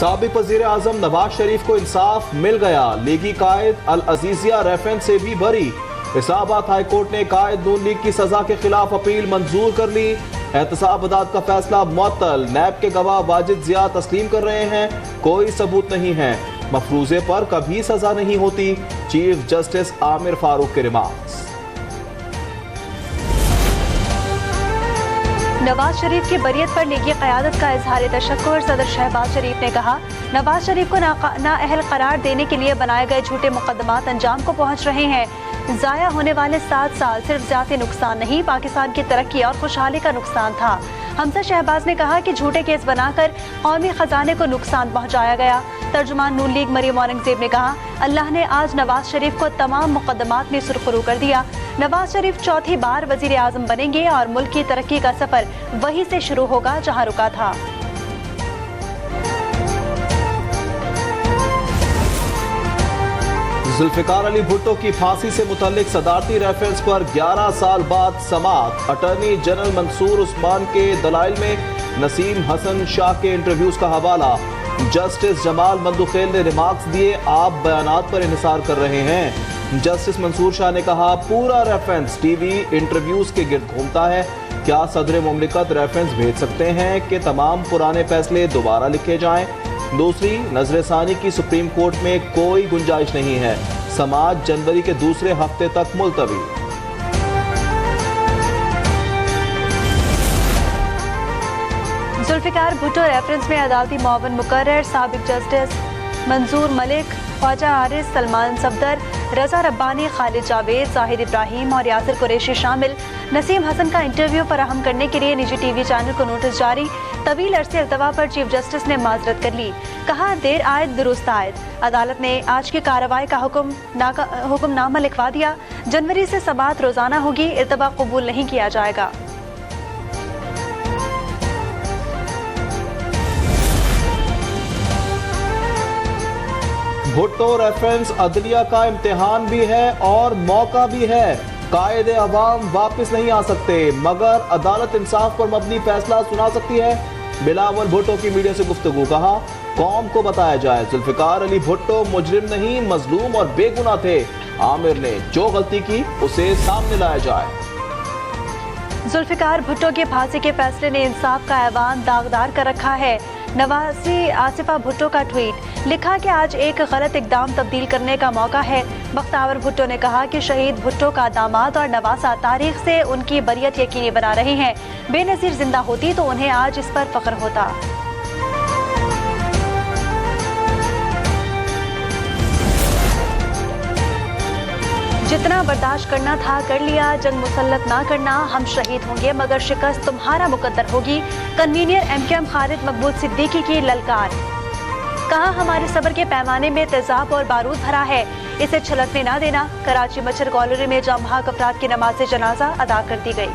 साबिक वजीर आजम नवाज शरीफ को इंसाफ मिल गया। लीगी कायद अल अजीजिया रेफरेंस से भी भरी। इस्लामाबाद हाई कोर्ट ने कायद नून लीग की सजा के खिलाफ अपील मंजूर कर ली। एहतसाब अदालत का फैसला मुअत्तल। नैब के गवाह वाजिद जिया तस्लीम कर रहे हैं, कोई सबूत नहीं है। मफरूजे पर कभी सजा नहीं होती। चीफ जस्टिस आमिर फारूक के रिमार्क्स। नवाज शरीफ की बरियत पर लीगी क़यादत का इजहार तशक्कुर। सदर शहबाज शरीफ ने कहा, नवाज शरीफ को नाअहल करार देने के लिए बनाए गए झूठे मुकदमात अंजाम को पहुँच रहे हैं। ज़ाया होने वाले 7 साल सिर्फ ज़ाती नुकसान नहीं, पाकिस्तान की तरक्की और खुशहाली का नुकसान था। हमजा शहबाज ने कहा कि झूठे केस बनाकर कौमी खजाने को नुकसान पहुँचाया गया। तर्जुमान नून लीग मरियम औरंगजेब ने कहा, अल्लाह ने आज नवाज शरीफ को तमाम मुकदमात में सुरखरू कर दिया। नवाज शरीफ चौथी बार वजीर आजम बनेंगे और मुल्क की तरक्की का सफर वहीं से शुरू होगा जहां रुका था। जुल्फिकार अली भुट्टो की फांसी से मुतल्लिक सदारती रेफरेंस पर 11 साल बाद समाअत। अटॉर्नी जनरल मंसूर उस्मान के दलाइल में नसीम हसन शाह के इंटरव्यूज का हवाला। जस्टिस जमाल मंदुखेल ने रिमार्क्स दिए, आप बयानात पर इन्हिसार कर रहे हैं। जस्टिस मंसूर शाह ने कहा, पूरा रेफरेंस टीवी इंटरव्यूज के गिर्द घूमता है। क्या सदर मुमलिकत रेफरेंस भेज सकते हैं कि तमाम पुराने फैसले दोबारा लिखे जाएं? दूसरी, नजरसानी की सुप्रीम कोर्ट में कोई गुंजाइश नहीं है। समाज जनवरी के दूसरे हफ्ते तक मुलतवी। जुल्फिकार भुट्टो रेफरेंस में अदालती मुआवन मुकर्रर। साबिक जस्टिस मंजूर मलिक, ख्वाजा आरिस, सलमान सफदर, रजा रब्बानी, खालिद जावेद, जाहिद इब्राहिम और यासिर कुरैशी शामिल। नसीम हसन का इंटरव्यू फराहम करने के लिए निजी टीवी चैनल को नोटिस जारी। तवील अरसे अल्तवा पर चीफ जस्टिस ने माजरत कर ली। कहा, देर आयद दुरुस्त आयद। अदालत ने आज की कार्रवाई का हुक्मनामा लिखवा दिया। जनवरी से समाअत रोजाना होगी। इल्तवा कबूल नहीं किया जाएगा। भुट्टो रेफरेंस अदलिया का इम्तिहान भी है और मौका भी है। कायदे अवाम वापस नहीं आ सकते, मगर अदालत इंसाफ पर मबनी फैसला सुना सकती है। बिलावल भुट्टो की मीडिया से गुफ्तगू। कहा, कौम को बताया जाए, जुल्फिकार अली भुट्टो मुजरिम नहीं, मजलूम और बेगुनाह थे। आमिर ने जो गलती की उसे सामने लाया जाए। जुल्फिकार भुट्टो के फांसी के फैसले ने इंसाफ का ऐवान दागदार कर रखा है। नवासी आसिफा भुट्टो का ट्वीट लिखा कि आज एक गलत इकदाम तब्दील करने का मौका है। बख्तावर भुट्टो ने कहा कि शहीद भुट्टो का दामाद और नवासा तारीख से उनकी बरियत यकीनी बना रहे हैं। बेनज़ीर जिंदा होती तो उन्हें आज इस पर फख्र होता। जितना बर्दाश्त करना था कर लिया, जंग मुसल्लत ना करना, हम शहीद होंगे मगर शिकस्त तुम्हारा मुकद्दर होगी। कन्वीनियर MKM खालिद मकबूल सिद्दीकी की ललकार। कहा, हमारे सब्र के पैमाने में तेजाब और बारूद भरा है, इसे छलकने ना देना। कराची मच्छर कॉलोनी में जाम भाग अफराद की नमाज जनाजा अदा कर दी गई।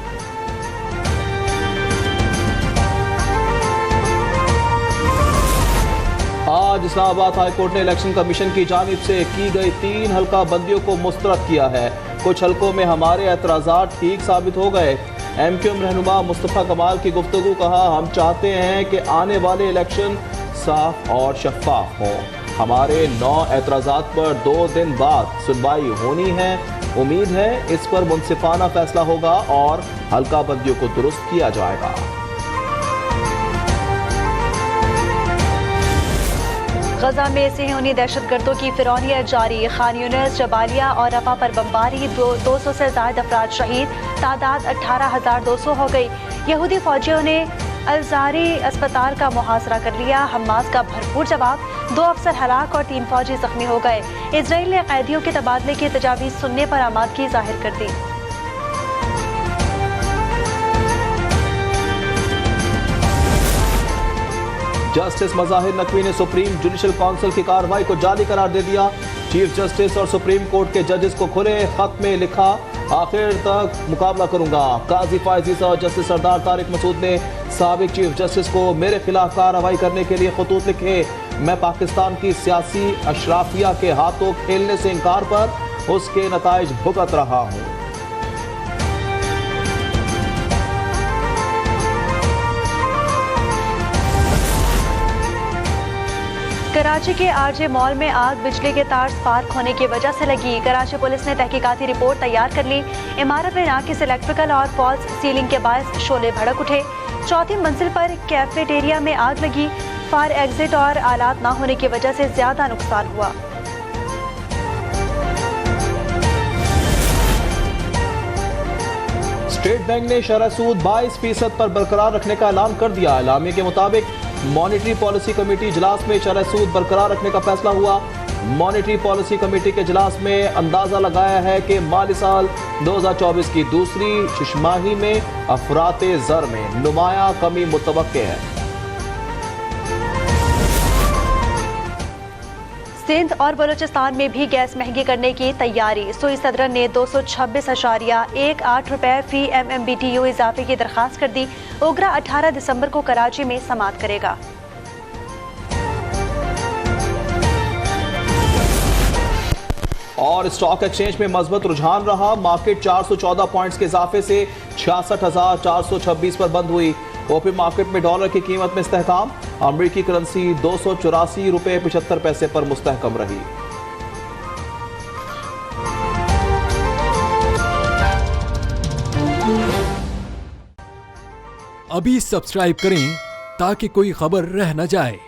आज इस्लामाबाद हाई कोर्ट ने इलेक्शन कमीशन की जानिब से की गई 3 हल्का बंदियों को मुस्तरद किया है। कुछ हल्कों में हमारे एतराज़ात ठीक साबित हो गए। MKM रहनुमा मुस्तफ़ा कमाल की गुफ्तगू। कहा, हम चाहते हैं कि आने वाले इलेक्शन साफ और शफाफ हों। हमारे 9 एतराज़ात पर 2 दिन बाद सुनवाई होनी है। उम्मीद है इस पर मुनसिफाना फैसला होगा और हल्का बंदियों को दुरुस्त किया जाएगा। गजा में सिहूनी दहशतगर्दों की फिरौनियत जारी। खान यूनिस, जबालिया और रफा पर बमबारी। 200 से ज्यादा अफराद शहीद। तादाद 18,200 हो गई। यहूदी फौजियों ने अलजारी अस्पताल का मुहासरा कर लिया। हमास का भरपूर जवाब। 2 अफसर हलाक और 3 फौजी जख्मी हो गए। इसराइल ने कैदियों के तबादले की तजावीज़ सुनने पर आमादगी जाहिर कर दी। जस्टिस मज़ाहिर नकवी ने सुप्रीम जुडिशल काउंसिल की कार्रवाई को जाली करार दे दिया। चीफ जस्टिस और सुप्रीम कोर्ट के जजेस को खुले खत में लिखा, आखिर तक मुकाबला करूंगा। काजी फायज ईसा और जस्टिस सरदार तारिक मसूद ने साबिक चीफ जस्टिस को मेरे खिलाफ कार्रवाई करने के लिए खतूत लिखे। मैं पाकिस्तान की सियासी अशराफिया के हाथों खेलने से इनकार पर उसके नताइज भुगत रहा हूँ। कराची के आरजे मॉल में आग बिजली के तार स्पार्क होने की वजह से लगी। कराची पुलिस ने तहकीकाती रिपोर्ट तैयार कर ली। इमारत में नाकिस इलेक्ट्रिकल और फॉल्स सीलिंग के बायस शोले भड़क उठे। चौथी मंजिल पर कैफेटेरिया में आग लगी। फायर एग्जिट और आलात न होने की वजह से ज्यादा नुकसान हुआ। स्टेट बैंक ने शरह सूद 22% पर बरकरार रखने का ऐलान कर दिया। एलामिया के मुताबिक मॉनेटरी पॉलिसी कमेटी इजलास में शरह सूद बरकरार रखने का फैसला हुआ। मॉनेटरी पॉलिसी कमेटी के इजलास में अंदाजा लगाया है कि माली साल 2024 की दूसरी छमाही में अफराते ज़र में नुमाया कमी मुतवक्के है। सिंध और बलूचिस्तान में भी गैस महंगी करने की तैयारी। सुई सदरन ने 226.18 रुपए फी MMBTU इजाफे की दरखास्त कर दी। ओगरा 18 दिसंबर को कराची में समाअत करेगा। और स्टॉक एक्सचेंज में मजबूत रुझान रहा। मार्केट 414 पॉइंट्स के इजाफे से 66,426 पर बंद हुई। ओपन मार्केट में डॉलर की कीमत में इस्तेहकाम। अमरीकी करेंसी 284 रुपए 75 पैसे पर मुस्तहकम रही। अभी सब्सक्राइब करें ताकि कोई खबर रह न जाए।